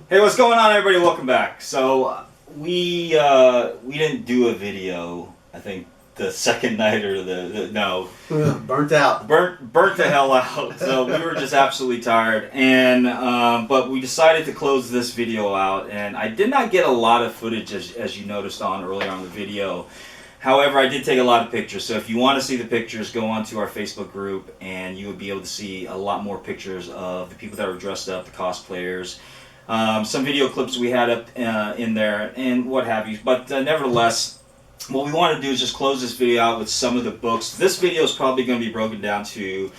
Hey, what's going on, everybody? Welcome back. So we didn't do a video. I think the second night or no, burnt out. Burnt the hell out. So we were just absolutely tired, and but we decided to close this video out. And I did not get a lot of footage, as you noticed on earlier on the video. However, I did take a lot of pictures, so if you want to see the pictures, go onto our Facebook group, and you would be able to see a lot more pictures of the people that were dressed up, the cosplayers, some video clips we had up in there, and what have you. But nevertheless, what we want to do is just close this video out with some of the books. This video is probably going to be broken down to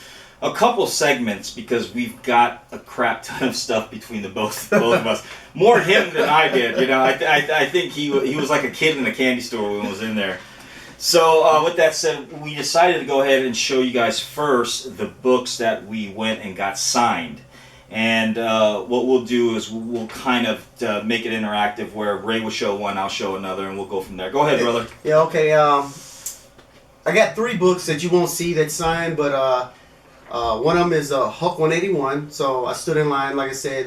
a couple segments because we've got a crap ton of stuff between the both of us. More him than I did. You know, I think he was like a kid in a candy store when he was in there. So with that said, we decided to go ahead and show you guys first the books that we went and got signed. And what we'll do is we'll kind of make it interactive where Ray will show one, I'll show another, and we'll go from there. Go ahead, brother. Yeah, okay. I got 3 books that you won't see that's signed, but one of them is Hulk 181. So I stood in line, like I said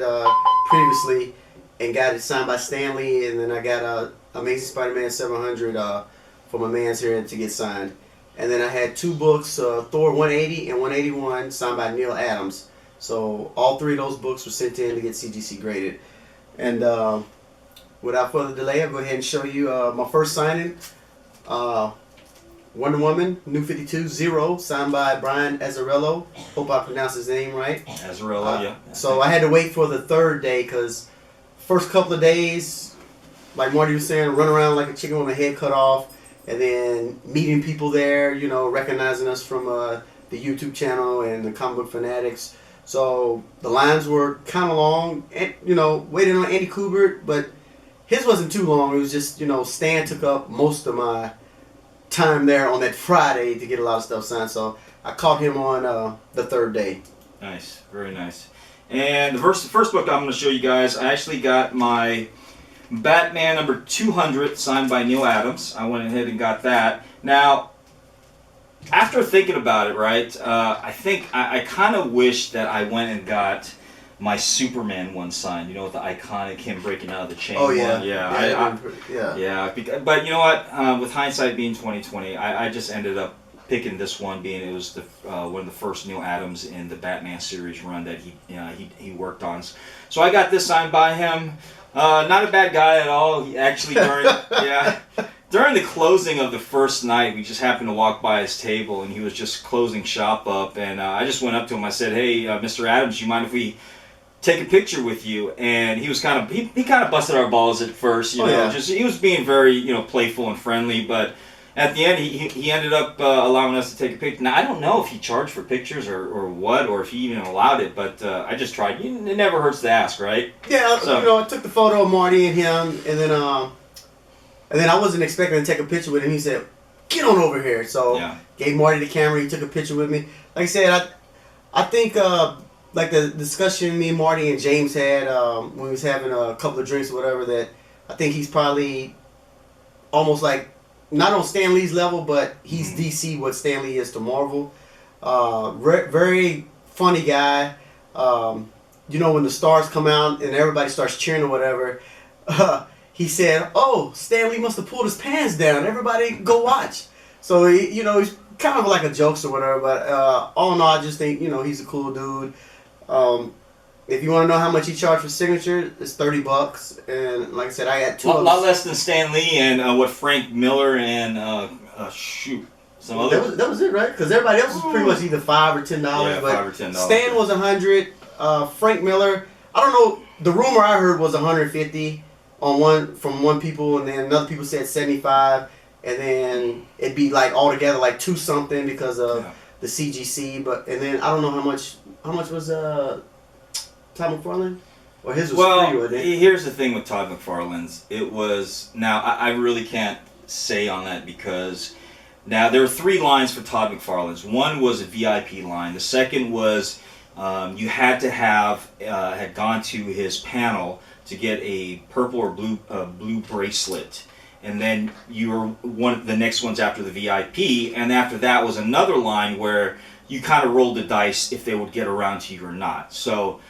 previously, and got it signed by Stan Lee. And then I got Amazing Spider-Man 700 for my man's here to get signed. And then I had 2 books, Thor 180 and 181, signed by Neil Adams. So all 3 of those books were sent in to get CGC graded. And without further delay, I'll go ahead and show you my first signing. Wonder Woman, New 52, Zero, signed by Brian Azzarello. Hope I pronounced his name right. Azzarello, yeah. So I had to wait for the 3rd day because first couple of days, like Marty was saying, run around like a chicken with my head cut off. And then meeting people there, you know, recognizing us from the YouTube channel and the comic book Fanatics. So the lines were kind of long, and, you know, waiting on Andy Kubert, but his wasn't too long. It was just, you know, Stan took up most of my time there on that Friday to get a lot of stuff signed. So I caught him on the 3rd day. Nice, very nice. And the first book I'm going to show you guys, I actually got my Batman number 200 signed by Neil Adams. I went ahead and got that. Now, after thinking about it, right, I think I kind of wish that I went and got my Superman one signed. You know, with the iconic him breaking out of the chain. Oh yeah, one. Yeah. But you know what? With hindsight being 2020, I just ended up picking this one, being it was the one of the first Neil Adams in the Batman series run that he worked on. So I got this signed by him. Not a bad guy at all. He actually during the closing of the first night, we just happened to walk by his table, and he was just closing shop up. And I just went up to him. I said, "Hey, Mr. Adams, you mind if we take a picture with you?" And he was he kind of busted our balls at first. You know, yeah. Just he was being very playful and friendly, but at the end, he ended up allowing us to take a picture. Now, I don't know if he charged for pictures or what, or if he even allowed it, but I just tried. It never hurts to ask, right? Yeah, so, you know, I took the photo of Marty and him, and then I wasn't expecting to take a picture with him. He said, "Get on over here." So gave Marty the camera. He took a picture with me. Like I said, I think like the discussion me, Marty, and James had when we was having a couple of drinks or whatever, that I think he's probably almost like, not on Stan Lee's level, but he's DC what Stan Lee is to Marvel. Very funny guy. You know, when the stars come out and everybody starts cheering or whatever, he said, "Oh, Stan Lee must have pulled his pants down. Everybody go watch." So, you know, he's kind of like a jokester or whatever, but all in all, I just think, you know, he's a cool dude. If you want to know how much he charged for signature, it's $30. And like I said, I had 2 a lot less than Stan Lee and what Frank Miller and some other. That was it, right? Because everybody else was pretty much either $5 or $10. Yeah, but $5 or $10. Stan was 100. Frank Miller, I don't know. The rumor I heard was 150 from one people, and then another people said 75, and then it'd be like altogether like 2 something because of the CGC. But and then I don't know how much was Todd McFarlane? Or his was free, wasn't it? Here's the thing with Todd McFarlane's. It was, now I really can't say on that because now there were 3 lines for Todd McFarlane's. One was a VIP line. The second was you had to have had gone to his panel to get a purple or blue bracelet. And then you were the next one's after the VIP, and after that was another line where you kind of rolled the dice if they would get around to you or not. So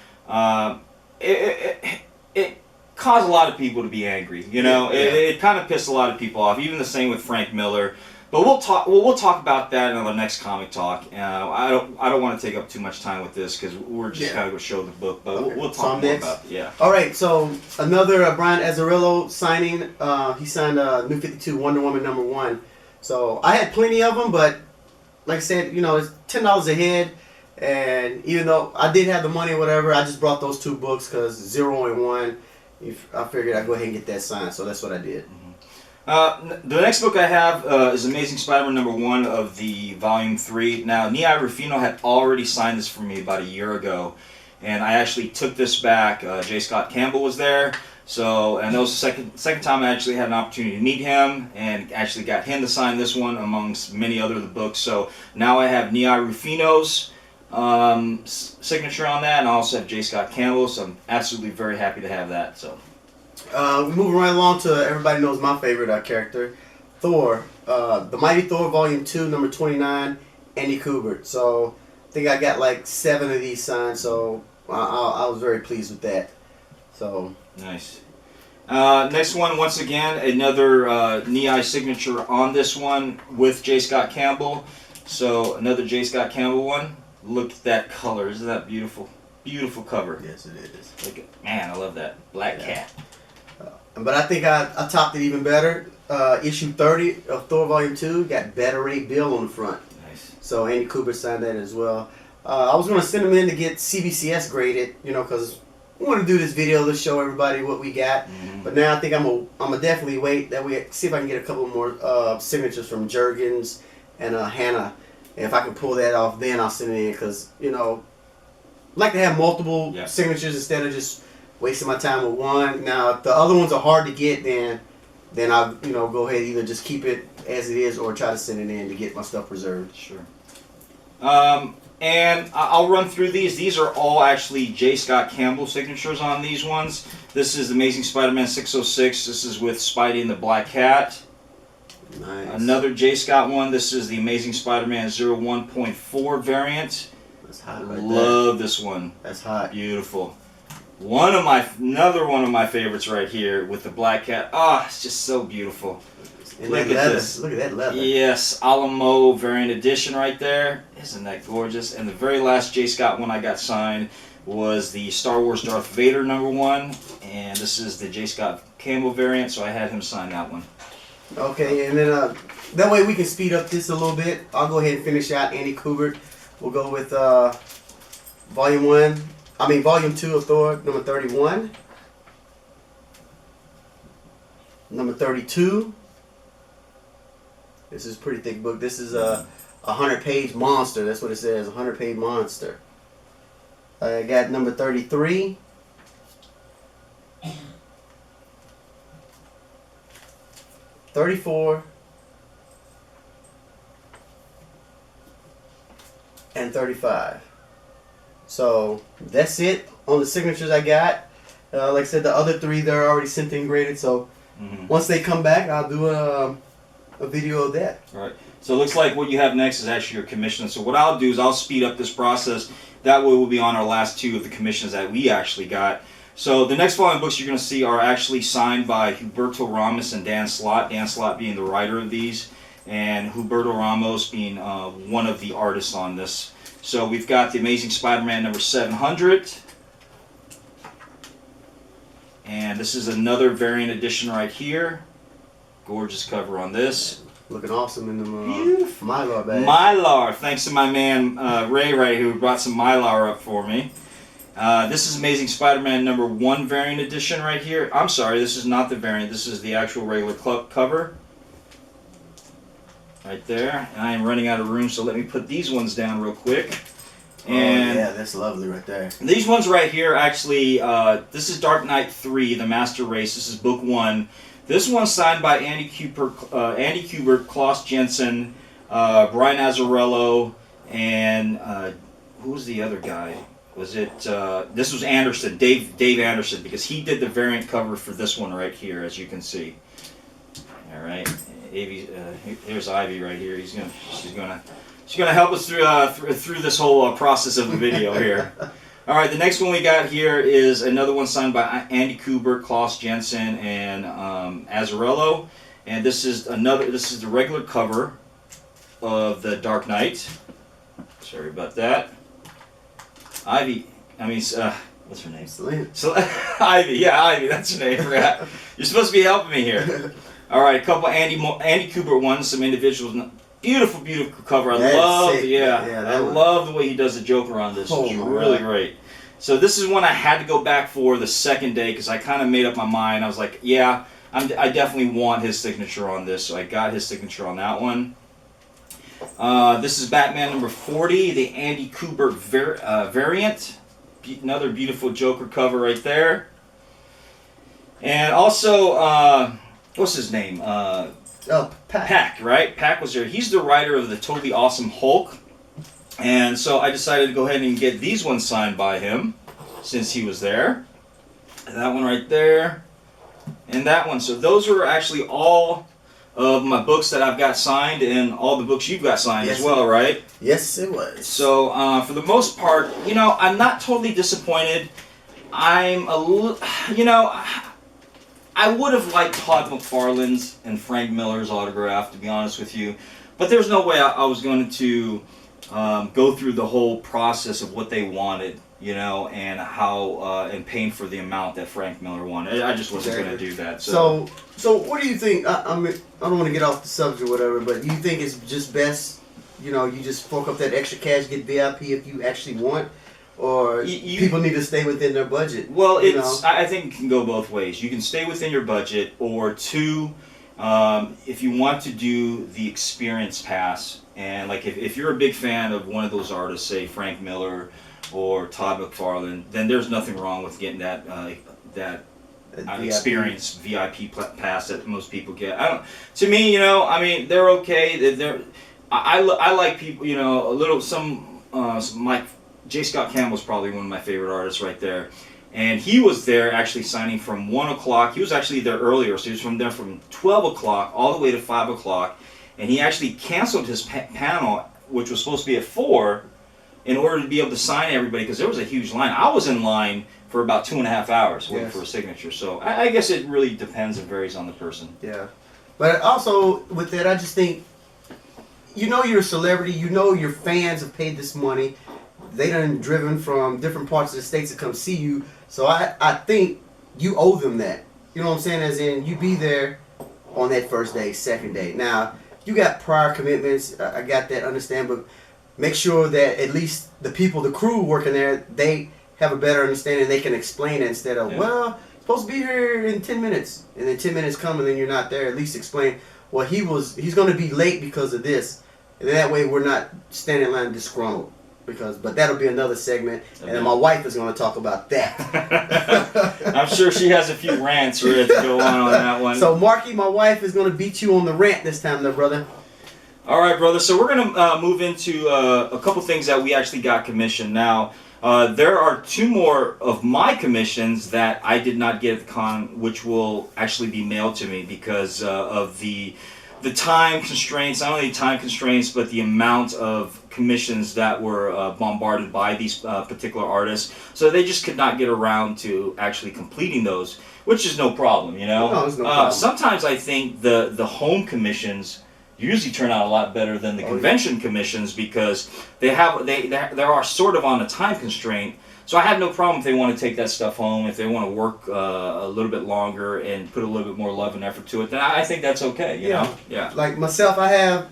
caused a lot of people to be angry. You know, Yeah. it kind of pissed a lot of people off. Even the same with Frank Miller. But we'll talk about that in our next comic talk. I don't want to take up too much time with this because we're just kind of going to show the book, but okay. we'll talk more about it. Yeah. All right, so another Brian Azzarello signing. He signed New 52 Wonder Woman #1. So I had plenty of them, but like I said, you know, it's $10 a head, and even though I did have the money or whatever, I just brought those 2 books because 0 and 1. I figured I'd go ahead and get that signed, so that's what I did. The next book I have is Amazing Spider-Man #1 of the Volume 3. Now, Nia Rufino had already signed this for me about a year ago, and I actually took this back. J. Scott Campbell was there, and that was the second time I actually had an opportunity to meet him, and actually got him to sign this one amongst many other of the books. So now I have Nia Rufino's signature on that, and I also have J. Scott Campbell, so I'm absolutely very happy to have that. So. Moving right along to everybody knows my favorite character, Thor. The Mighty Thor Volume 2, number 29, Andy Kubert. So I think I got like 7 of these signed, so I was very pleased with that. So nice. Next one, once again, another Nia signature on this one with J. Scott Campbell. So another J. Scott Campbell one. Look at that color. Isn't that beautiful? Beautiful cover. Yes, it is. Look at, man, I love that. Black cat. But I think I topped it even better. Issue 30 of Thor Volume 2 got Better Ray Bill on the front. Nice. So Andy Kubert signed that as well. I was going to send them in to get CBCS graded, you know, because we want to do this video to show everybody what we got. Mm-hmm. But now I think I'm gonna definitely wait. That we see if I can get a couple more signatures from Jurgens and Hannah. And if I can pull that off, then I'll send it in because, you know, I like to have multiple signatures instead of just wasting my time with one. Now, if the other ones are hard to get, then I'll, you know, go ahead either just keep it as it is or try to send it in to get my stuff preserved. Sure. And I'll run through these. These are all actually J. Scott Campbell signatures on these ones. This is Amazing Spider-Man 606. This is with Spidey and the Black Cat. Nice. Another J. Scott one. This is the Amazing Spider-Man 01.4 variant. That's hot right Love this one. That's hot. Beautiful. Another one of my favorites right here with the Black Cat. Ah, it's just so beautiful. And Look that at leather. this. Look at that leather. Yes, Alamo variant edition right there. Isn't that gorgeous? And the very last J. Scott one I got signed was the Star Wars Darth Vader #1. And this is the J. Scott Campbell variant, so I had him sign that one. Okay, and then that way we can speed up this a little bit. I'll go ahead and finish out Andy Kubert. We'll go with Volume 2 of Thor, number 31. Number 32. This is a pretty thick book. This is a 100-page monster. That's what it says, a 100-page monster. I got number 33. $34 and $35. So that's it on the signatures I got. Like I said, the other 3 they're already sent in graded. So once they come back, I'll do a video of that. All right. So it looks like what you have next is actually your commission. So what I'll do is I'll speed up this process. That way we'll be on our last 2 of the commissions that we actually got. So the next volume books you're going to see are actually signed by Huberto Ramos and Dan Slott. Dan Slott being the writer of these, and Huberto Ramos being one of the artists on this. So we've got the Amazing Spider-Man number 700. And this is another variant edition right here. Gorgeous cover on this. Looking awesome in the Mylar bag. Mylar. Thanks to my man Ray right here who brought some Mylar up for me. This is Amazing Spider-Man number 1 variant edition right here. I'm sorry, this is not the variant. This is the actual regular cover. Right there. And I am running out of room, so let me put these ones down real quick. And yeah, that's lovely right there. These ones right here, actually, this is Dark Knight 3, The Master Race. This is book 1. This one's signed by Andy Kubert, Klaus Jensen, Brian Azzarello, and who was the other guy? Was it? This was Anderson, Dave Anderson, because he did the variant cover for this one right here, as you can see. All right, here's Ivy right here. She's gonna help us through this whole process of the video here. All right, the next one we got here is another one signed by Andy Kubert, Klaus Jensen, and Azzarello. And this is the regular cover of the Dark Knight. Sorry about that. What's her name? Selena. Ivy, yeah, Ivy, that's her name. I forgot. You're supposed to be helping me here. All right, a couple Andy Kubert ones, some individuals. Beautiful, beautiful cover. I love the way he does the Joker on this. It's really great. So this is one I had to go back for the second day because I kind of made up my mind. I was like, yeah, I definitely want his signature on this, so I got his signature on that one. This is Batman number 40, the Andy Kubert variant. Another beautiful Joker cover right there. And also, what's his name? Pack, right? Pack was there. He's the writer of the Totally Awesome Hulk. And so I decided to go ahead and get these ones signed by him since he was there. And that one right there. And that one. So those were actually all of my books that I've got signed and all the books you've got signed as well, right? Yes, it was. So for the most part, I'm not totally disappointed. I'm a little, I would have liked Todd McFarlane's and Frank Miller's autograph, to be honest with you. But there's no way I was going to go through the whole process of what they wanted, and how and paying for the amount that Frank Miller wanted. I just wasn't going to do that. So what do you think? I mean, I don't want to get off the subject or whatever, but you think it's just best, you just fork up that extra cash, get VIP if you actually want? Or people need to stay within their budget? Well, I think it can go both ways. You can stay within your budget, or two, if you want to do the experience pass, and like if you're a big fan of one of those artists, say Frank Miller or Todd McFarlane, then there's nothing wrong with getting that experience VIP pass that most people get. To me, they're okay. I like people, a little like J. Scott Campbell's probably one of my favorite artists right there. And he was there actually signing from 1 o'clock. He was actually there earlier, so he was from 12 o'clock all the way to 5 o'clock. And he actually canceled his panel, which was supposed to be at 4, in order to be able to sign everybody, because there was a huge line. I was in line for about 2.5 hours waiting for a signature. So I guess it really depends and varies on the person. Yeah. But also, with that, I just think, you're a celebrity. Your fans have paid this money. They done driven from different parts of the states to come see you. So I think you owe them that. You know what I'm saying? As in, you be there on that first day, second day. Now, you got prior commitments. I got that, understand. But make sure that at least the people, the crew working there, they have a better understanding. They can explain it instead of, well, supposed to be here in 10 minutes. And then 10 minutes come and then you're not there. At least explain, well, he's going to be late because of this. And that way we're not standing in line disgruntled. But that'll be another segment, and then my wife is going to talk about that. I'm sure she has a few rants ready to go on that one. So, Marky, my wife is going to beat you on the rant this time, though, brother. All right, brother. So we're going to move into a couple things that we actually got commissioned. Now, there are 2 more of my commissions that I did not get at the con, which will actually be mailed to me because of the time constraints, not only time constraints, but the amount of commissions that were bombarded by these particular artists. So they just could not get around to actually completing those, which is no problem, No, it's no problem. Sometimes I think the home commissions usually turn out a lot better than the convention commissions because they are sort of on a time constraint. So I have no problem if they want to take that stuff home, if they want to work a little bit longer and put a little bit more love and effort to it, then I think that's okay, you know? Yeah. Like myself, I have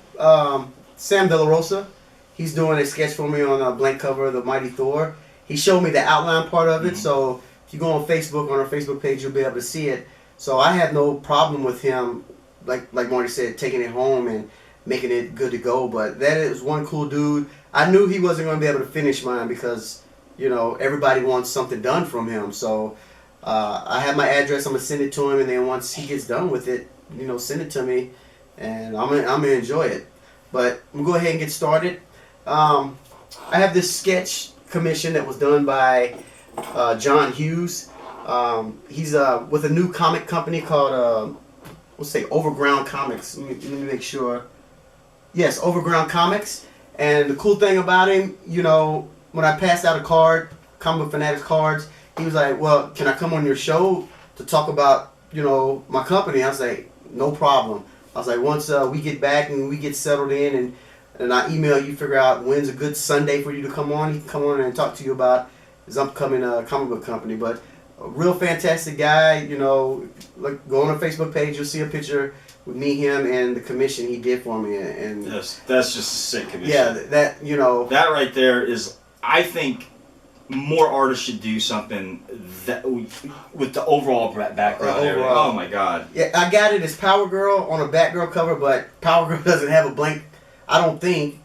Sam De La Rosa. He's doing a sketch for me on a blank cover of the Mighty Thor. He showed me the outline part of it, so if you go on Facebook, on our Facebook page, you'll be able to see it. So I have no problem with him, like Marty said, taking it home and making it good to go. But that is one cool dude. I knew he wasn't going to be able to finish mine because everybody wants something done from him. So I have my address. I'm going to send it to him. And then once he gets done with it, send it to me. And I'm going to enjoy it. But we'll go ahead and get started. I have this sketch commission that was done by John Hughes. He's with a new comic company called, let's say, Overground Comics. Let me make sure. Yes, Overground Comics. And the cool thing about him, when I passed out a card Comic Book Fanatics cards. He was like, well, can I come on your show to talk about, you know, my company? I was like, no problem. I was like, once we get back and we get settled in and I email you, figure out when's a good Sunday for you to come on. He can come on and talk to you about his upcoming comic book company. But a real fantastic guy, you know. Look, go on the Facebook page, you'll see a picture with me, him, and the commission he did for me. And that's just a sick commission. Yeah, that, you know. That right there is, I think, more artists should do something that with the overall background. Oh my God. Yeah, I got it as Power Girl on a Batgirl cover, but Power Girl doesn't have a blank, I don't think,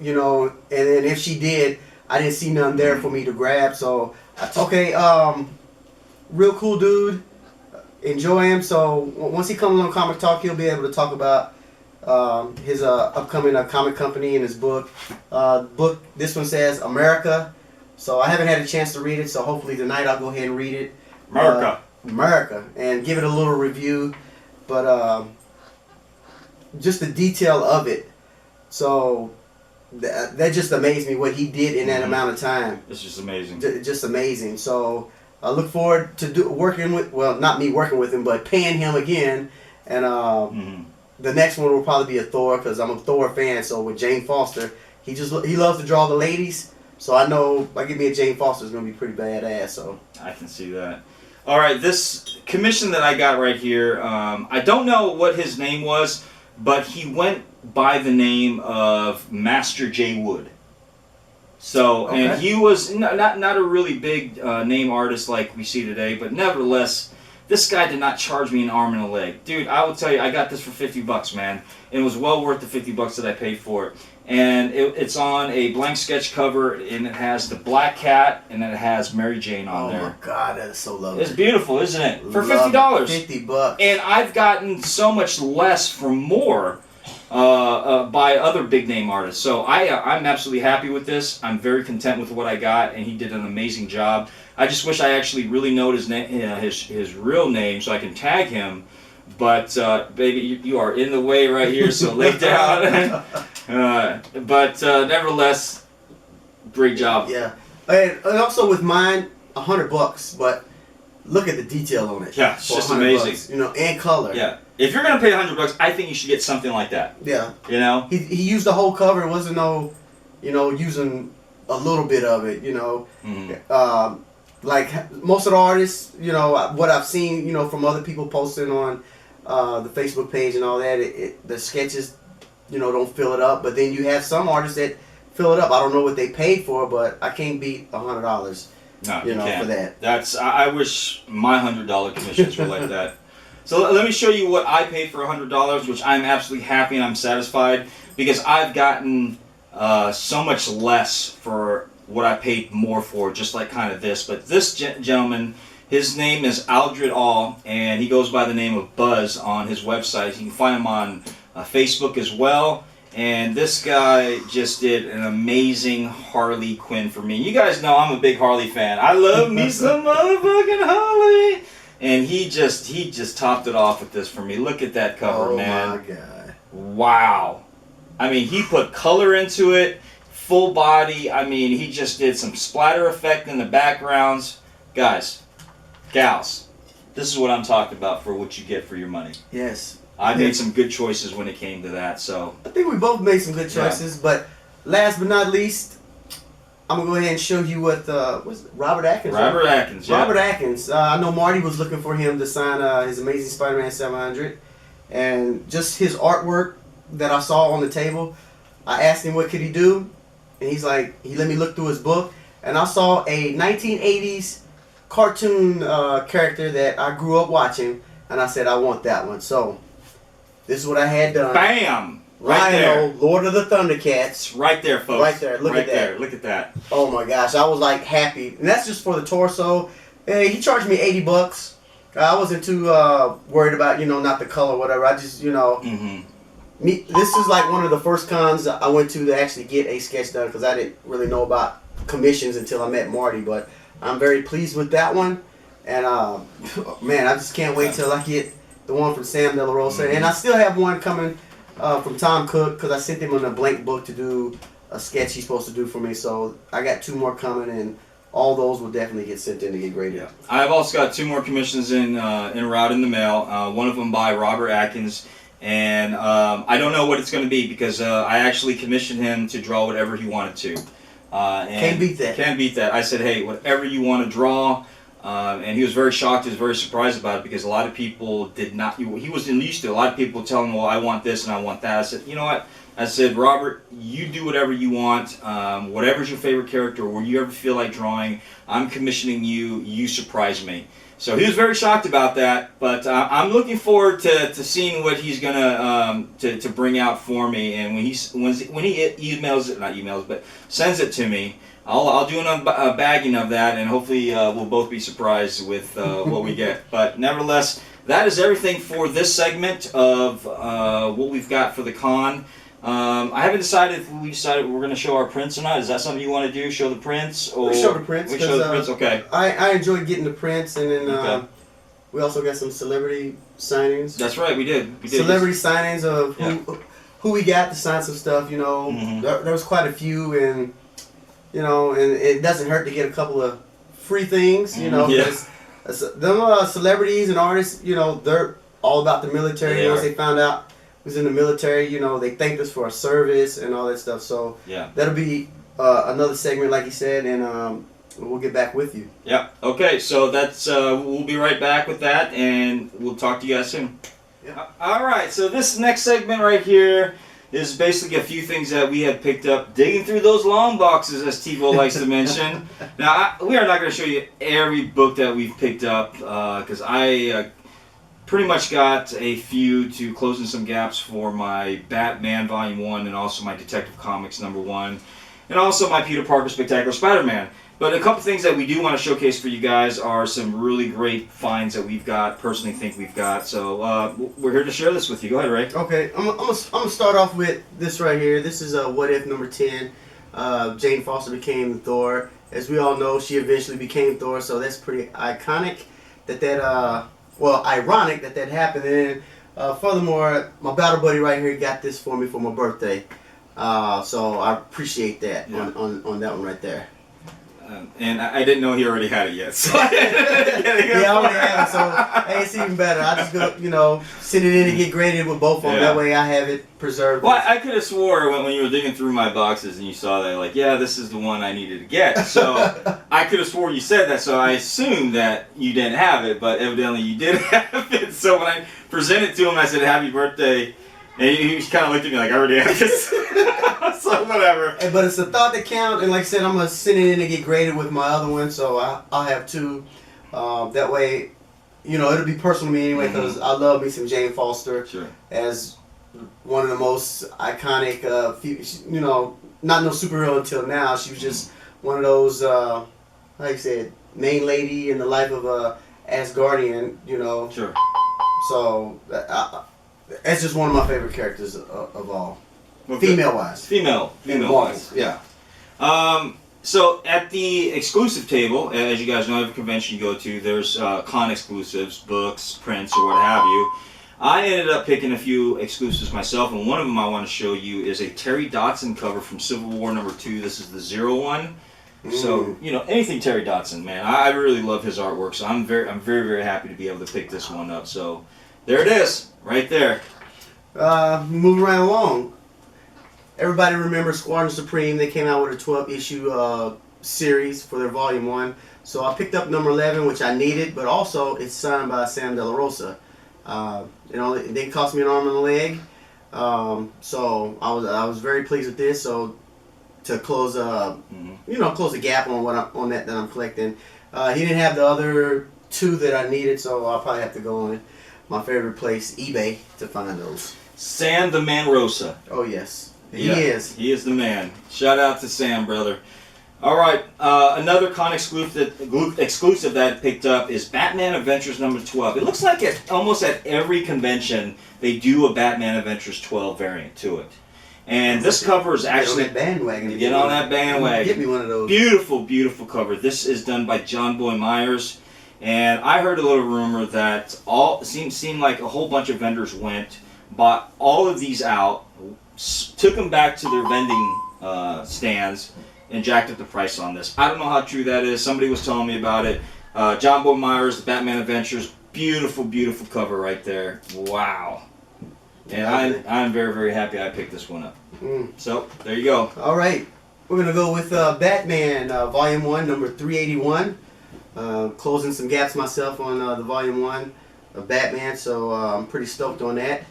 you know, and then if she did, I didn't see none there for me to grab. So, okay, real cool dude. Enjoy him. So once he comes on Comic Talk, he'll be able to talk about his upcoming comic company and his book. This one says America. So I haven't had a chance to read it. So hopefully tonight I'll go ahead and read it. America, and give it a little review. But just the detail of it. So that just amazed me what he did in that amount of time. It's just amazing. Just amazing. So I look forward to working with, well, not me working with him, but paying him again. And the next one will probably be a Thor, because I'm a Thor fan. So with Jane Foster, he loves to draw the ladies. So I know if I give me a Jane Foster, it's gonna be pretty badass. So I can see that. All right, this commission that I got right here, I don't know what his name was, but he went by the name of Master J. Wood. So, okay. And he was not a really big name artist like we see today, but nevertheless, this guy did not charge me an arm and a leg. Dude, I will tell you, I got this for $50, man. It was well worth the $50 that I paid for it. And it's on a blank sketch cover, and it has the Black Cat, and then it has Mary Jane on there. Oh my God, that is so lovely. It's beautiful, isn't it? For $50. $50. And I've gotten so much less for more by other big name artists. So I'm absolutely happy with this. I'm very content with what I got, and he did an amazing job. I just wish I actually really know his real name so I can tag him. But baby, you are in the way right here, so lay down. But nevertheless, great job. Yeah, and also with mine, $100. But look at the detail on it. Yeah, it's just amazing. $100, you know, and color. Yeah, if you're gonna pay $100, I think you should get something like that. Yeah. You know. He used the whole cover. It wasn't no, you know, using a little bit of it. You know. Mm-hmm. Like most of the artists, you know, what I've seen, you know, from other people posting on the Facebook page and all that, the sketches, you know, don't fill it up. But then you have some artists that fill it up. I don't know what they paid for, but I can't beat $100. No, you know, can't. For that. That's I wish my $100 commissions were like that. So let me show you what I paid for $100, which I'm absolutely happy and I'm satisfied because I've gotten so much less for what I paid more for, just like kind of this. But this gentleman, his name is Aldred All, and he goes by the name of Buzz on his website. You can find him on Facebook as well. And this guy just did an amazing Harley Quinn for me. You guys know I'm a big Harley fan. I love me some motherfucking Harley. And he just topped it off with this for me. Look at that cover, man. Oh my God. Wow. I mean, he put color into it, full body. I mean, he just did some splatter effect in the backgrounds. Guys, gals, this is what I'm talking about for what you get for your money. Yes. I made some good choices when it came to that, so. I think we both made some good choices, but last but not least, I'm going to go ahead and show you what, what's it? Robert Atkins? Robert Atkins, yeah. Robert Atkins. I know Marty was looking for him to sign his Amazing Spider-Man 700, and just his artwork that I saw on the table, I asked him what could he do, and he's like, he let me look through his book, and I saw a 1980s cartoon character that I grew up watching, and I said, I want that one. So, this is what I had done. Bam! Right Rhino, there. Lord of the Thundercats. Right there, folks. Right there. Look at that. There. Look at that. Oh my gosh, I was like happy. And that's just for the torso. Hey, he charged me $80. I wasn't too worried about, you know, not the color or whatever. I just, you know, this is like one of the first cons I went to actually get a sketch done because I didn't really know about commissions until I met Marty. But I'm very pleased with that one. And, man, I just can't wait till I get the one from Sam De La Rosa. And I still have one coming from Tom Cook because I sent him on a blank book to do a sketch he's supposed to do for me. So I got 2 more coming, and all those will definitely get sent in to get graded. Yeah. I've also got 2 more commissions in route in the mail. One of them by Robert Atkins, and I don't know what it's going to be because I actually commissioned him to draw whatever he wanted to. And can't beat that. Can't beat that. I said, hey, whatever you want to draw. And he was very shocked. He was very surprised about it because a lot of people did not. He wasn't used to. A lot of people telling him, well, I want this and I want that. I said, you know what? I said, Robert, you do whatever you want. Whatever's your favorite character, or you ever feel like drawing, I'm commissioning you. You surprise me. So he was very shocked about that. But I'm looking forward to seeing what he's gonna to bring out for me. And when he emails it, not emails, but sends it to me, I'll do a bagging of that, and hopefully we'll both be surprised with what we get. But nevertheless, that is everything for this segment of what we've got for the con. I haven't decided if we're going to show our prints or not. Is that something you want to do? Show the prints? Or we show the prints. We show the prints. Okay. I enjoyed getting the prints, and then we also got some celebrity signings. That's right. We did. Celebrity signings of who we got to sign some stuff. You know, there was quite a few, and you know, and it doesn't hurt to get a couple of free things. You know, because them celebrities and artists, you know, they're all about the military. Once they found out was in the military, you know, they thanked us for our service and all that stuff. So that'll be another segment, like you said, and we'll get back with you. Yeah. Okay. So that's we'll be right back with that, and we'll talk to you guys soon. Yeah. All right. So this next segment right here is basically a few things that we have picked up digging through those long boxes, as Tivo likes to mention. Now, we are not going to show you every book that we've picked up because I pretty much got a few to closing some gaps for my Batman Volume 1 and also my Detective Comics #1 and also my Peter Parker Spectacular Spider-Man. But a couple things that we do want to showcase for you guys are some really great finds that we've got, personally think we've got. So we're here to share this with you. Go ahead, Ray. Okay, I'm gonna start off with this right here. This is What If #10. Jane Foster became Thor. As we all know, she eventually became Thor, so that's pretty iconic ironic that happened. And furthermore, my battle buddy right here got this for me for my birthday. So I appreciate that on that one right there. And I didn't know he already had it yet. So I already have it. So hey, it's even better. I just go, you know, send it in and get graded with both of them. That way I have it preserved. Well, I could have swore when you were digging through my boxes and you saw that, like, yeah, this is the one I needed to get. So I could have swore you said that. So I assumed that you didn't have it, but evidently you did have it. So when I presented to him, I said, "Happy birthday." And he kind of looked at me like, I already have this. So whatever. But it's a thought that counts, and like I said, I'm going to send it in and get graded with my other one, so I'll have 2. That way, you know, it'll be personal to me anyway, because I love me some Jane Foster as one of the most iconic, you know, not no superhero until now. She was just one of those, like I said, main lady in the life of a Asgardian, you know. Sure. So, it's just one of my favorite characters of all. Okay. Female-wise. Female-wise, yeah. So at the exclusive table, as you guys know, every convention you go to, there's con exclusives, books, prints, or what have you. I ended up picking a few exclusives myself, and one of them I want to show you is a Terry Dodson cover from Civil War #2. This is the 01. So, you know, anything Terry Dodson, man. I really love his artwork, so I'm very, very happy to be able to pick this one up. So there it is. Right there. Moving right along. Everybody remembers Squadron Supreme. They came out with a 12-issue series for their Volume 1. So I picked up number 11, which I needed, but also it's signed by Sam De La Rosa. You know, it didn't cost me an arm and a leg. So I was very pleased with this. So to close close the gap on what that I'm collecting. He didn't have the other 2 that I needed, so I'll probably have to go on my favorite place, eBay, to find those. Sam the Man Rosa. Oh, yes. He is. He is the man. Shout out to Sam, brother. All right. Another con exclusive that I picked up is Batman Adventures #12. It looks like almost at every convention they do a Batman Adventures 12 variant to it. And this cover is actually... Get on that bandwagon. Get on that bandwagon. Get me one of those. Beautiful, beautiful cover. This is done by John Boy Myers. And I heard a little rumor that seemed like a whole bunch of vendors went, bought all of these out, took them back to their vending stands, and jacked up the price on this. I don't know how true that is. Somebody was telling me about it. John Boy Myers, The Batman Adventures, beautiful, beautiful cover right there. Wow. And I'm very, very happy I picked this one up. So, there you go. All right. We're going to go with Batman, Volume 1, number 381. Closing some gaps myself on the Volume 1 of Batman, so I'm pretty stoked on that.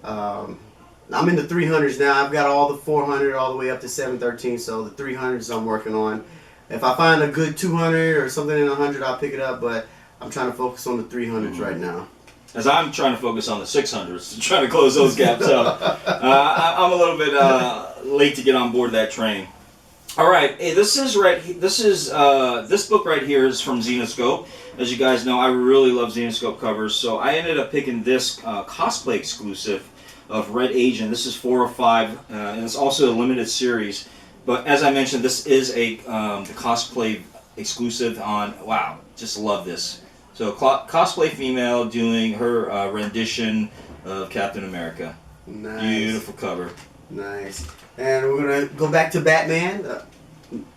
I'm in the 300s now. I've got all the 400 all the way up to 713, so the 300s I'm working on. If I find a good 200 or something in 100, I'll pick it up, but I'm trying to focus on the 300s right now. As I'm trying to focus on the 600s, trying to close those gaps up. I'm a little bit late to get on board that train. All right, hey, this book right here is from Zenoscope. As you guys know, I really love Zenoscope covers, so I ended up picking this cosplay exclusive of Red Agent. This is 4 of 5, and it's also a limited series. But as I mentioned, this is the cosplay exclusive on. Wow, just love this. So cosplay female doing her rendition of Captain America. Nice. Beautiful cover. Nice. And we're going to go back to Batman,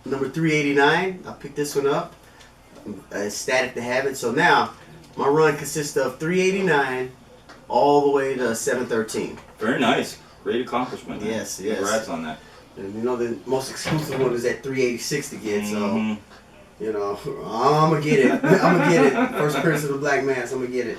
number 389. I picked this one up. Ecstatic to have it. So now, my run consists of 389 all the way to 713. Very nice. Great accomplishment. Man. Yes. Congrats on that. And you know, the most exclusive one is at 386 to get, so, you know, I'm going to get it. I'm going to get it. First appearance of the Black Mask, I'm going to get it.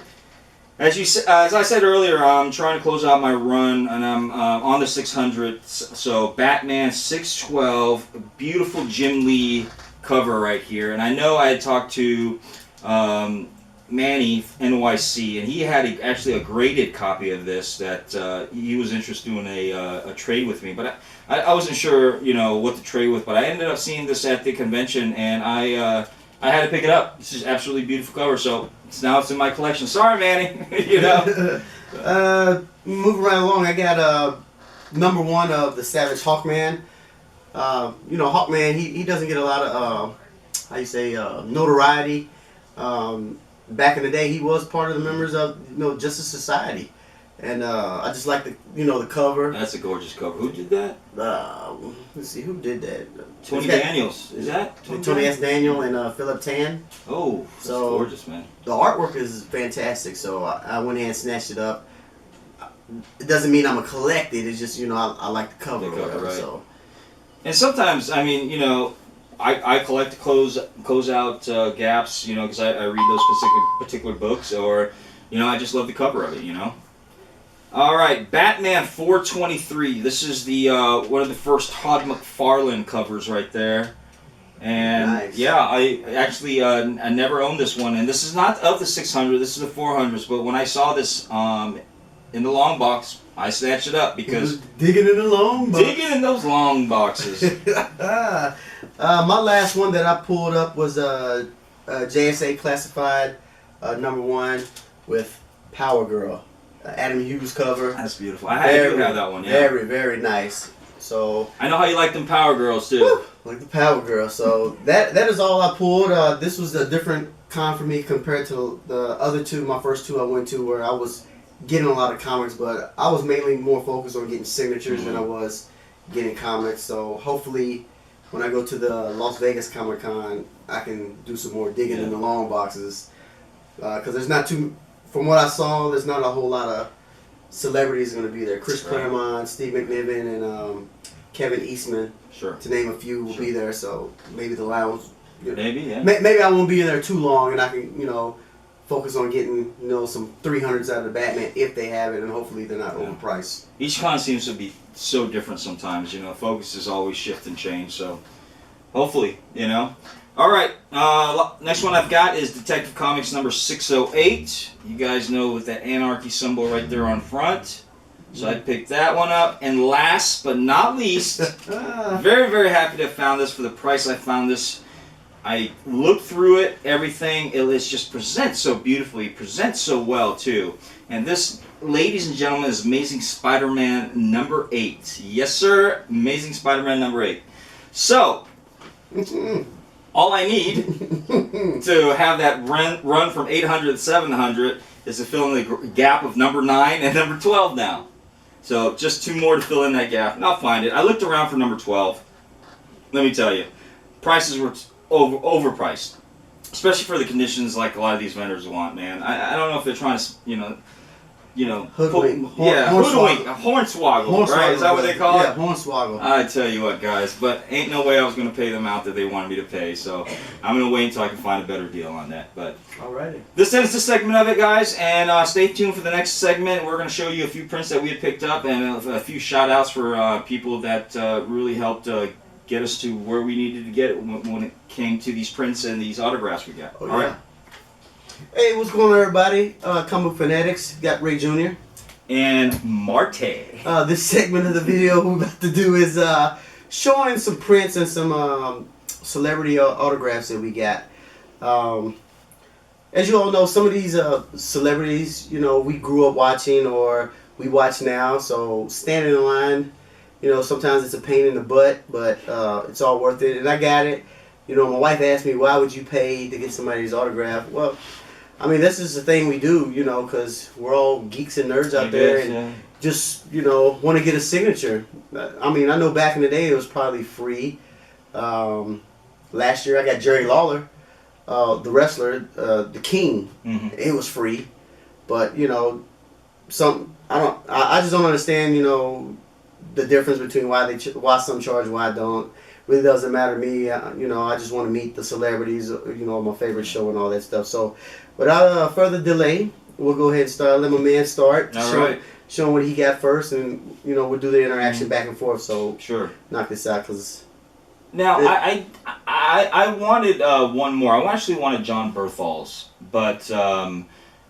As I said earlier, I'm trying to close out my run, and I'm on the 600. So Batman 612, beautiful Jim Lee cover right here. And I know I had talked to Manny NYC, and he had actually a graded copy of this that he was interested in a trade with me. But I wasn't sure, you know, what to trade with. But I ended up seeing this at the convention, and I had to pick it up. This is absolutely beautiful cover. So now it's in my collection. Sorry, Manny. You know. Moving right along, I got number 1 of the Savage Hawkman. You know, Hawkman, he doesn't get a lot of notoriety. Back in the day, he was part of the members of Justice Society, and I just like the cover. That's a gorgeous cover. Who did that? Let's see, who did that? Tony Daniels. Is that Tony S. Daniel and Philip Tan? Oh, that's gorgeous, man. The artwork is fantastic, so I went ahead and snatched it up. It doesn't mean I'm a collect it. It's just I like the cover. Right. So. And sometimes, I mean, I collect close out gaps, because I read those particular books, or, I just love the cover of it, All right, Batman 423. This is the one of the first Todd McFarlane covers right there. And nice. Yeah, I actually I never owned this one, and this is not of the 600. This is the 400s. But when I saw this in the long box, I snatched it up because digging in the long box. Digging in those long boxes. My last one that I pulled up was JSA Classified number 1 with Power Girl. Adam Hughes cover. That's beautiful. I do have that one. Yeah. Very, very nice. So I know how you like them Power Girls too. Woo, like the Power Girl. So that is all I pulled. This was a different con for me compared to the other two. My first two I went to where I was getting a lot of comics, but I was mainly more focused on getting signatures than I was getting comics. So hopefully, when I go to the Las Vegas Comic Con, I can do some more digging in the long boxes. Because there's not too. From what I saw, there's not a whole lot of celebrities going to be there. Chris Claremont, Steve McNiven, and Kevin Eastman, to name a few, will be there. So maybe the lounge. Maybe, yeah. Maybe I won't be in there too long, and I can, focus on getting, some 300s out of the Batman if they have it, and hopefully they're not overpriced. Each con seems to be so different sometimes. Focus is always shift and change. So hopefully, All right, next one I've got is Detective Comics number 608. You guys know with that Anarchy symbol right there on front. So I picked that one up. And last but not least, very, very happy to have found this for the price I found this. I looked through it, everything. It just presents so beautifully, presents so well too. And this, ladies and gentlemen, is Amazing Spider-Man number 8. Yes, sir, Amazing Spider-Man number 8. So, all I need to have that run from 800 to 700 is to fill in the gap of number 9 and number 12 now. So just 2 more to fill in that gap, and I'll find it. I looked around for number 12. let me tell you, prices were overpriced, especially for the conditions like a lot of these vendors want. Man, I don't know if they're trying to Hoodwink. Hornswoggle, right? Is that what they call it? Yeah, hornswoggle. I tell you what, guys, but ain't no way I was going to pay them out that they wanted me to pay, so I'm going to wait until I can find a better deal on that. But alrighty. This ends the segment of it, guys, and stay tuned for the next segment. We're going to show you a few prints that we had picked up and a few shout-outs for people that really helped get us to where we needed to get when it came to these prints and these autographs we got. Oh, All right. Hey, what's going on, everybody? Comic Fanatics, got Ray Jr. And Marte. This segment of the video we're about to do is showing some prints and some celebrity autographs that we got. As you all know, some of these celebrities, we grew up watching or we watch now. So standing in line, sometimes it's a pain in the butt, but it's all worth it. And I got it. My wife asked me, why would you pay to get somebody's autograph? Well, I mean, this is the thing we do, because we're all geeks and nerds out there and just, want to get a signature. I mean, I know back in the day it was probably free. Last year I got Jerry Lawler, the wrestler, the King. Mm-hmm. It was free. But, I just don't understand, the difference between why some charge and why I don't. Really doesn't matter to me. I just want to meet the celebrities, my favorite show and all that stuff. So, without further delay, we'll go ahead and start. Let my man start. Show him what he got first, and we'll do the interaction back and forth. So, sure, knock this out, cause. Now I wanted one more. I actually wanted John Berthal's, but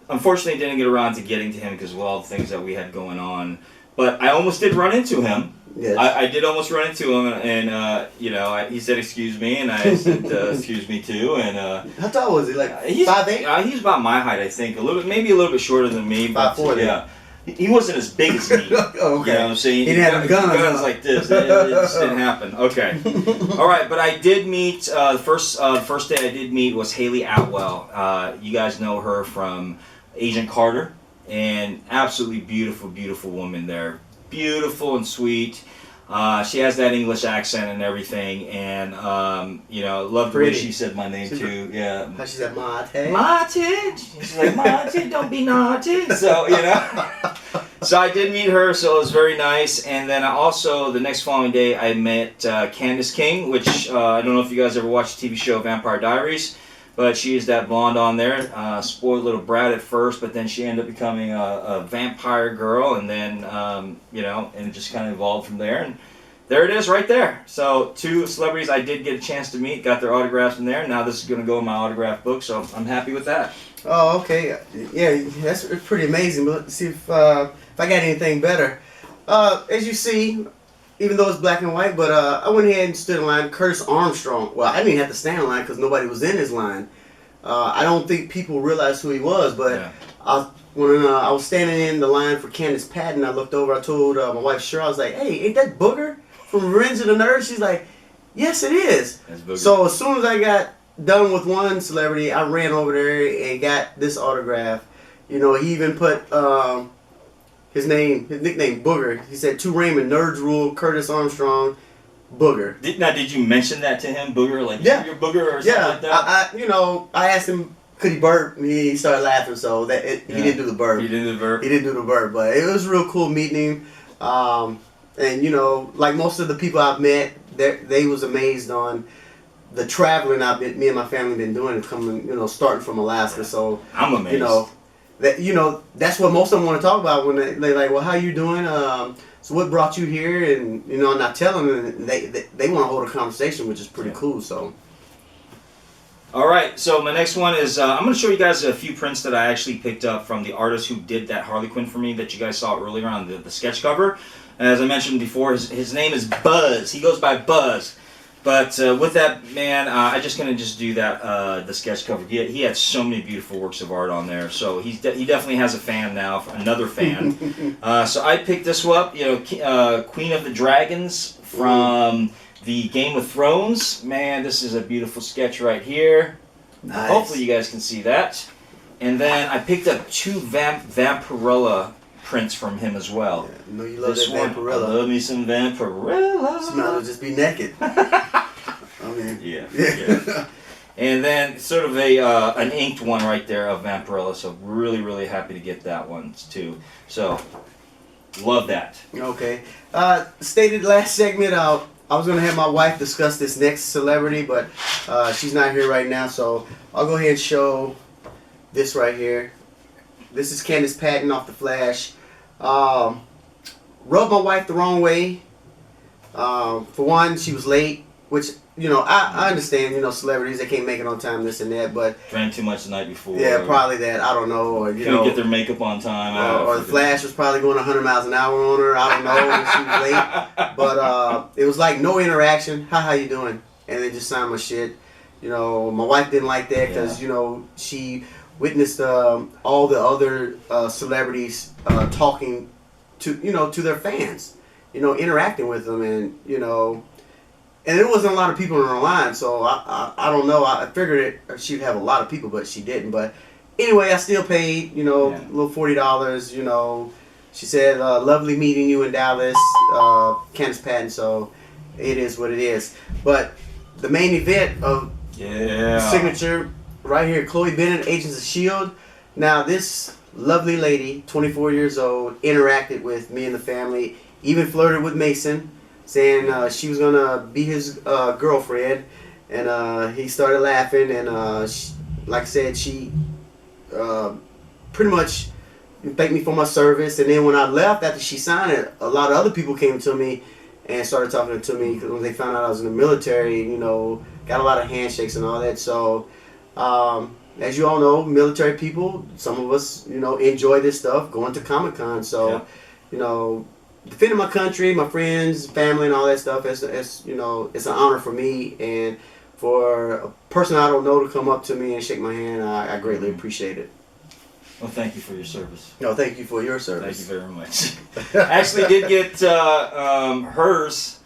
unfortunately didn't get around to getting to him because of all the things that we had going on. But I almost did run into him. Yes. I did almost run into him, and he said, "Excuse me," and I said, "Excuse me too." And how tall was he? Like 5'8"? He's about my height, I think. Maybe a little bit shorter than me. 5'4". Yeah, he wasn't as big as me. Oh, okay. You know what I'm saying? He didn't have guns like this. It just didn't happen. Okay. All right, but I did meet the first day I did meet was Haley Atwell. You guys know her from Agent Carter, and absolutely beautiful, beautiful woman there. Beautiful and sweet. She has that English accent and everything, and loved the way she said my name too. Yeah. How she said Mate? Mate. She's like, Mate, don't be naughty. So so I did meet her, so it was very nice. And then also the next following day I met Candace King, which I don't know if you guys ever watched the TV show Vampire Diaries. But she is that blonde on there, spoiled little brat at first, but then she ended up becoming a vampire girl, and then, and it just kind of evolved from there. And there it is right there. So 2 celebrities I did get a chance to meet, got their autographs in there. Now this is going to go in my autograph book, so I'm happy with that. Oh, okay. Yeah, that's pretty amazing. But let's see if I got anything better. As you see, even though it's black and white, but I went ahead and stood in line. Curtis Armstrong. Well, I didn't even have to stand in line because nobody was in his line. I don't think people realized who he was, but when I was standing in the line for Candace Patton, I looked over. I told my wife Cheryl, I was like, "Hey, ain't that Booger from Revenge of the Nerds?" She's like, "Yes, it is." So as soon as I got done with one celebrity, I ran over there and got this autograph. He even put his nickname Booger. He said, "To Raymond, Nerds Rule, Curtis Armstrong, Booger." Did you mention that to him, Booger? Like, you're Booger or something like that? I asked him, could he burp? And he started laughing, so he didn't do the burp. He didn't do the burp? He didn't do the burp, but it was real cool meeting him. And, like most of the people I've met, they was amazed on the traveling me and my family been doing, coming, starting from Alaska. So I'm amazed. That's what most of them want to talk about when they're like, well, how you doing? So what brought you here? And and I tell them, and they want to hold a conversation, which is pretty cool. So. All right, so my next one is I'm going to show you guys a few prints that I actually picked up from the artist who did that Harley Quinn for me that you guys saw earlier on the sketch cover. As I mentioned before, his name is Buzz. He goes by Buzz. But with that, man, I'm just going to do that, the sketch cover. He had so many beautiful works of art on there. So he definitely has a fan now, another fan. So I picked this one up, Queen of the Dragons from the Game of Thrones. Man, this is a beautiful sketch right here. Nice. Hopefully you guys can see that. And then I picked up 2 Vampirella prints from him as well. Yeah, you love that Vampirella. I love me some Vampirella. She might as well just be naked. mean, yeah. And then sort of an inked one right there of Vampirella. So really, really happy to get that one too. So love that. Okay. Stated last segment, I was going to have my wife discuss this next celebrity, but she's not here right now, so I'll go ahead and show this right here. This is Candace Patton off The Flash. Rubbed my wife the wrong way. For one, she was late, which, you know, I understand, you know, celebrities, they can't make it on time, this and that, but... Drank too much the night before. Yeah, probably that. I don't know. Or, you couldn't get their makeup on time. Or the Flash was probably going 100 miles an hour on her. I don't know. She was late. But it was like no interaction. How you doing? And they just signed my shit. You know, my wife didn't like that because, you know, she witnessed all the other celebrities talking to, you know, to their fans. You know, interacting with them, and, you know... And there wasn't a lot of people in her line, so I don't know. I figured she'd have a lot of people, but she didn't. But anyway, I still paid, you know, a little $40. You know, she said, "Lovely meeting you in Dallas, Candace Patton." So it is what it is. But the main event of the signature right here, Chloe Bennett, Agents of S.H.I.E.L.D. Now this lovely lady, 24 years old, interacted with me and the family, even flirted with Mason, saying she was gonna be his girlfriend, and he started laughing, and she, like I said, she pretty much thanked me for my service. And then when I left after she signed it, a lot of other people came to me and started talking to me because when they found out I was in the military, you know, got a lot of handshakes and all that. So as you all know, military people, some of us, you know, enjoy this stuff, going to Comic-Con. So you know, defending my country, my friends, family, and all that stuff, it's you know, it's an honor for me, and for a person I don't know to come up to me and shake my hand, I greatly appreciate it. Well, thank you for your service. No, thank you for your service. Thank you very much. I actually did get hers,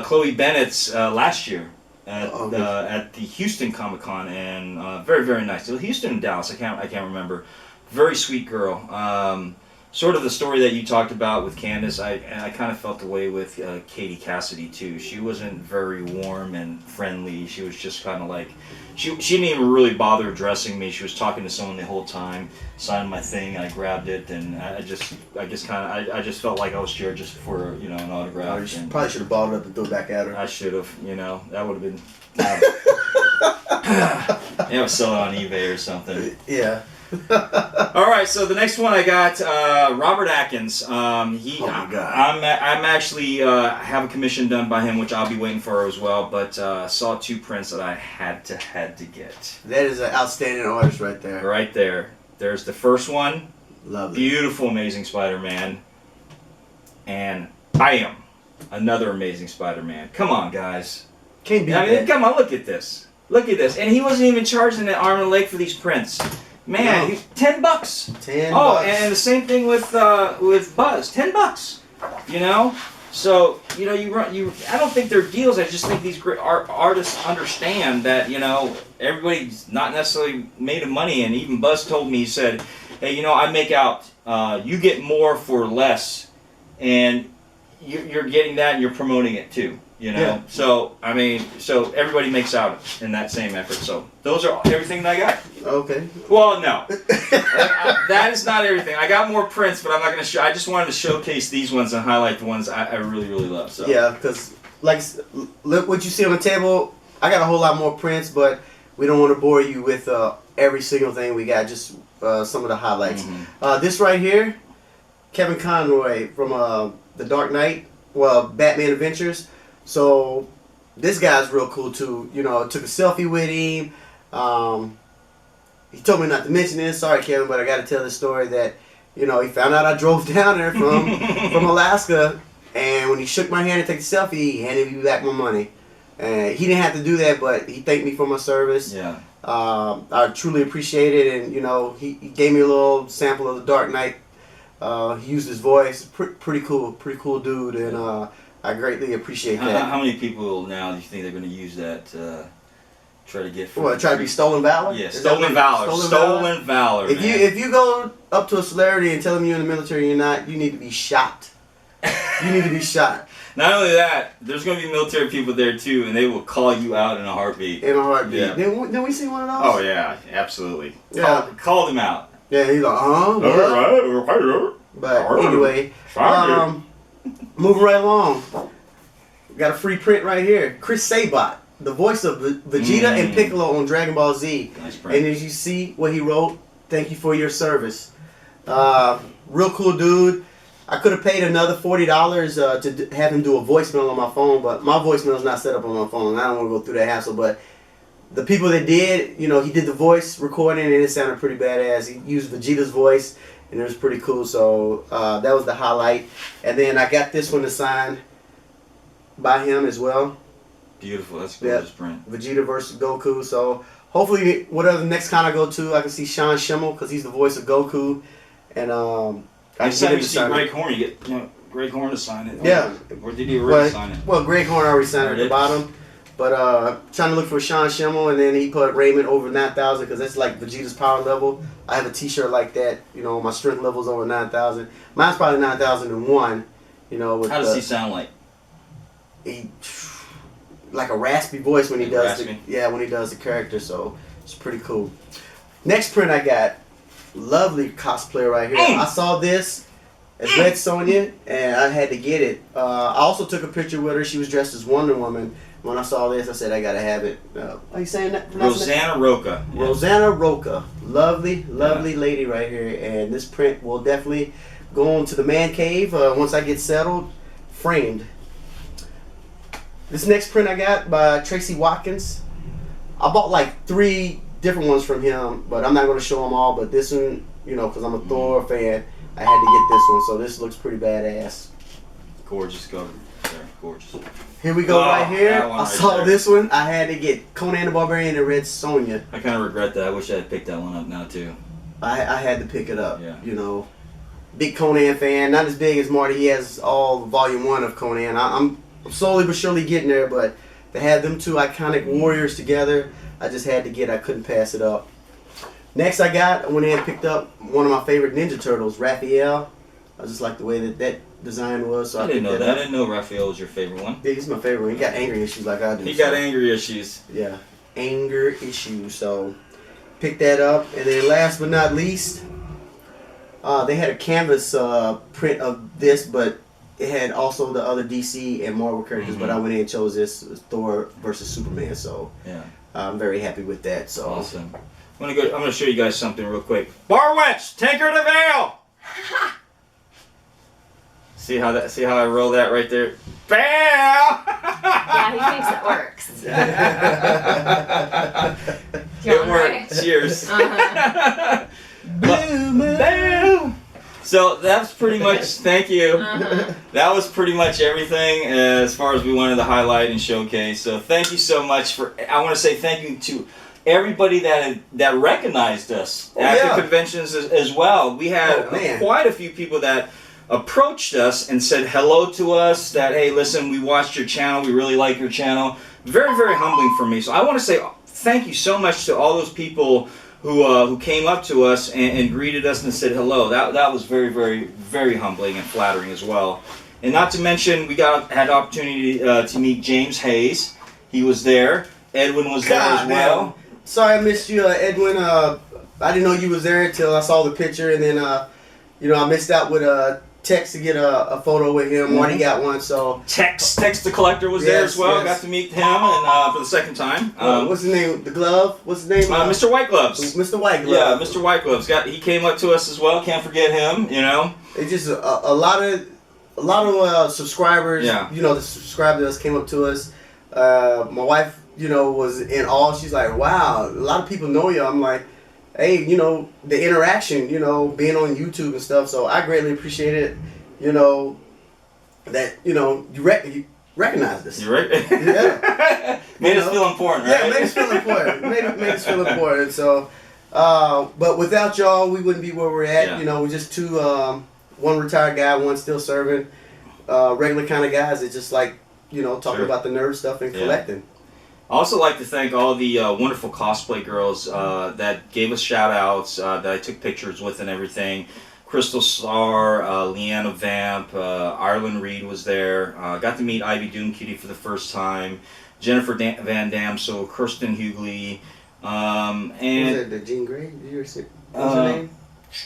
Chloe Bennett's, last year at the Houston Comic Con, and very, very nice. Houston and Dallas, I can't remember. Very sweet girl. Sort of the story that you talked about with Candace, I kind of felt the way with Katie Cassidy too. She wasn't very warm and friendly. She was just kind of like, she didn't even really bother addressing me. She was talking to someone the whole time. Signed my thing, I grabbed it, and I just felt like I was here just for, you know, an autograph. You probably should have balled it up and threw it back at her. I should have, you know, that would have been. Yeah, I was selling on eBay or something. Yeah. All right, so the next one I got Robert Atkins. Oh my God. I'm actually have a commission done by him, which I'll be waiting for as well. But saw two prints that I had to get. That is an outstanding artist right there. Right there. There's the first one. Lovely. Beautiful, Amazing Spider-Man. And I Am another Amazing Spider-Man. Come on, guys. Can't beat that. Come on, look at this. Look at this. And he wasn't even charging an arm and a leg for these prints. Man, no. $10. $10. Oh, and the same thing with Buzz. $10. You know, so you know you. I don't think they're deals. I just think these great artists understand that, you know, everybody's not necessarily made of money. And even Buzz told me, he said, "Hey, you know, I make out. You get more for less, and you're getting that, and you're promoting it too." You know, yeah. So I mean, so everybody makes out in that same effort. So those are everything that I got. Okay. Well, no, that is not everything. I got more prints, but I'm not going to show. I just wanted to showcase these ones and highlight the ones I really, really love. So yeah, because like look what you see on the table. I got a whole lot more prints, but we don't want to bore you with every single thing we got. Just some of the highlights. Mm-hmm. This right here, Kevin Conroy from The Dark Knight. Well, Batman Adventures. So this guy's real cool too. You know, took a selfie with him. He told me not to mention this. Sorry, Kevin, but I got to tell the story that, you know, he found out I drove down there from Alaska, and when he shook my hand to take the selfie, he handed me back my money. And he didn't have to do that, but he thanked me for my service. Yeah. I truly appreciate it, and you know, he gave me a little sample of The Dark Knight. He used his voice. Pretty cool dude, and I greatly appreciate that. How many people now do you think they're going to use that? Try to get. What? Try to be stolen valor? Yeah, stolen valor. Stolen valor. If you go up to a celebrity and tell them you're in the military and you're not, you need to be shot. You need to be shot. Not only that, there's going to be military people there too, and they will call you out in a heartbeat. In a heartbeat. Yeah. Didn't we see one of those? Oh yeah, absolutely. Yeah. Call them out. Yeah, he's like, All But anyway, moving right along. We got a free print right here. Chris Sabat, the voice of Vegeta and Piccolo on Dragon Ball Z. Nice print. And as you see what he wrote, thank you for your service. Real cool dude. I could have paid another $40 to have him do a voicemail on my phone, but my voicemail is not set up on my phone. I don't want to go through that hassle, but the people that did, he did the voice recording, and it sounded pretty badass. He used Vegeta's voice, and it was pretty cool, so that was the highlight. And then I got this one to sign by him as well. Beautiful. That's a gorgeous print. Vegeta versus Goku, so hopefully whatever the next con I go to, I can see Sean Schimmel, because he's the voice of Goku, and Next time you see Greg Horn, you get Greg Horn to sign it. Yeah. Or did he already sign it? Well, Greg Horn already signed it at the bottom. But trying to look for Sean Schimmel, and then he put Raymond over 9,000 because that's like Vegeta's power level. I have a T-shirt like that. My strength level's over 9,000. Mine's probably 9,001. With how does he sound like? He like a raspy voice when he does raspy? when he does the character. So it's pretty cool. Next print I got. Lovely cosplayer right here. I saw this as Red Sonja, and I had to get it. I also took a picture with her. She was dressed as Wonder Woman. When I saw this, I said, I gotta have it. Are you saying that? Rosanna Roca. Yeah. Rosanna Roca. Lovely lady right here. And this print will definitely go on to the man cave once I get settled, framed. This next print I got by Tracy Watkins. I bought like 3 different ones from him, but I'm not going to show them all. But this one, because I'm a Thor fan, I had to get this one. So this looks pretty badass. Gorgeous cover. There, gorgeous. Here we go right here. I saw there. this one. I had to get Conan the Barbarian and Red Sonja. I kind of regret that. I wish I had picked that one up now too. I had to pick it up. Yeah. Big Conan fan. Not as big as Marty. He has all volume 1 of Conan. I'm slowly but surely getting there, but to have them 2 iconic warriors together, I just had to get. I couldn't pass it up. Next, I went in and picked up one of my favorite Ninja Turtles, Raphael. I just like the way that design was. So I didn't know that. I didn't know Raphael was your favorite one. Yeah, he's my favorite one. He got anger issues like I do. He got angry issues. Yeah, anger issues. So picked that up, and then last but not least, they had a canvas print of this, but it had also the other DC and Marvel characters. But I went in and chose this Thor versus Superman. So yeah. I'm very happy with that. So awesome. I'm gonna show you guys something real quick. Bar Wench, Tinker the Veil. See how I roll that right there? Bam! Yeah, he thinks it works. It worked. Cheers. Boom. So that's pretty much. Thank you. That was pretty much everything as far as we wanted to highlight and showcase. So thank you so much for. I want to say thank you to everybody that recognized us at the conventions as well. We had quite a few people that approached us and said hello to us, that hey, listen, we watched your channel, we really like your channel. Very, very humbling for me. So I want to say thank you so much to all those people who came up to us and greeted us and said hello. That was very, very, very humbling and flattering as well. And not to mention, we had the opportunity to meet James Hayes. He was there. Edwin was there as well. Sorry I missed you, Edwin. I didn't know you was there until I saw the picture, and then I missed out with Tex to get a photo with him. Marty got one, so Tex the Collector was there as well. Yes. Got to meet him and for the second time. What's his name? The glove. What's his name? Mr. White Gloves. Mr. White Gloves. Yeah, Mr. White Gloves. He came up to us as well. Can't forget him. It's just a lot of subscribers. Yeah. That subscribed to us came up to us. My wife, was in awe. She's like, "Wow, a lot of people know you." I'm like, hey, the interaction, being on YouTube and stuff. So I greatly appreciate it, that, you recognize this. You're right. Yeah. Made us feel important, right? Yeah, made us feel important. made us feel important. So, but without y'all, we wouldn't be where we're at. Yeah. We're just two, one retired guy, one still serving, regular kind of guys that just like, talking about the nerd stuff and collecting. I also like to thank all the wonderful cosplay girls that gave us shout outs, that I took pictures with and everything. Of Crystal Starr, Leanna Vamp, Ireland Reed was there. Got to meet Ivy Doom Cutie for the first time. Jennifer Van Damsel, Kirsten Hughley, and was that the Jean Grey? Did you ever see? What's her name?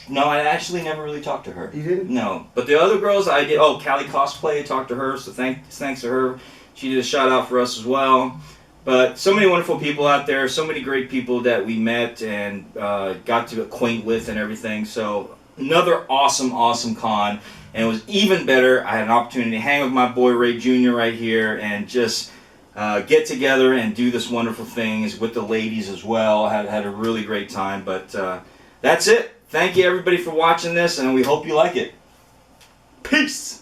no, I actually never really talked to her. You didn't? No, but the other girls I did. Oh, Callie Cosplay, I talked to her, so thanks to her. She did a shout out for us as well. But so many wonderful people out there, so many great people that we met and got to acquaint with and everything. So another awesome con, and it was even better. I had an opportunity to hang with my boy Ray Jr. right here and just get together and do this wonderful things with the ladies as well. Had a really great time. But that's it. Thank you everybody for watching this, and we hope you like it. Peace.